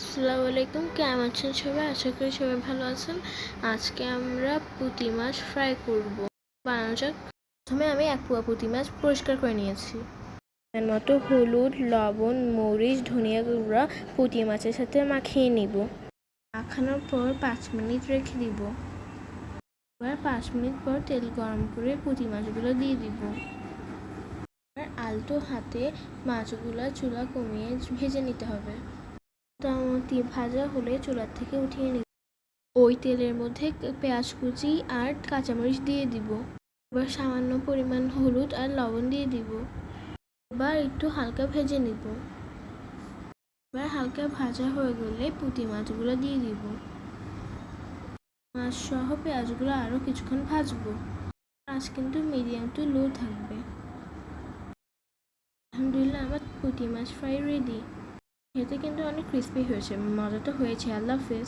আসসালামু আলাইকুম, কেমন আছেন সবাই? আশা করি সবাই ভালো আছেন। আজকে আমরা পুঁটি মাছ ফ্রাই করব। বানানো যাক। প্রথমে আমি এক পোয়া পুঁটি মাছ পরিষ্কার করে নিয়েছি। এর মতো হলুদ, লবণ, মরিচ, ধনিয়া গুঁড়া পুঁটি মাছের সাথে মাখিয়ে নিব। মাখানোর পর 5 মিনিট রেখে দিব। এবার 5 মিনিট পর তেল গরম করে পুঁটি মাছগুলো দিয়ে দিব। আলতো হাতে মাছগুলো চুলা কমিয়ে ভেজে নিতে হবে। মোটামুটি ভাজা হলে চুলার থেকে উঠিয়ে নিব। ওই তেলের মধ্যে পেঁয়াজ কুচি আর কাঁচামরিচ দিয়ে দিব। এবার সামান্য পরিমাণ হলুদ আর লবণ দিয়ে দিব। এবার একটু হালকা ভেজে নিব। এবার হালকা ভাজা হয়ে গেলে পুঁটি মাছগুলো দিয়ে দিব। মাছ সহ পেঁয়াজগুলো আরও কিছুক্ষণ ভাজবো। আঁচ কিন্তু মিডিয়াম টু লো থাকবে। আলহামদুলিল্লাহ, আমার পুঁটি মাছ ফ্রাই রেডি। খেতে কিন্তু অনেক ক্রিস্পি হয়েছে, মজা তো হয়েছে। আল্লাহ হাফেজ।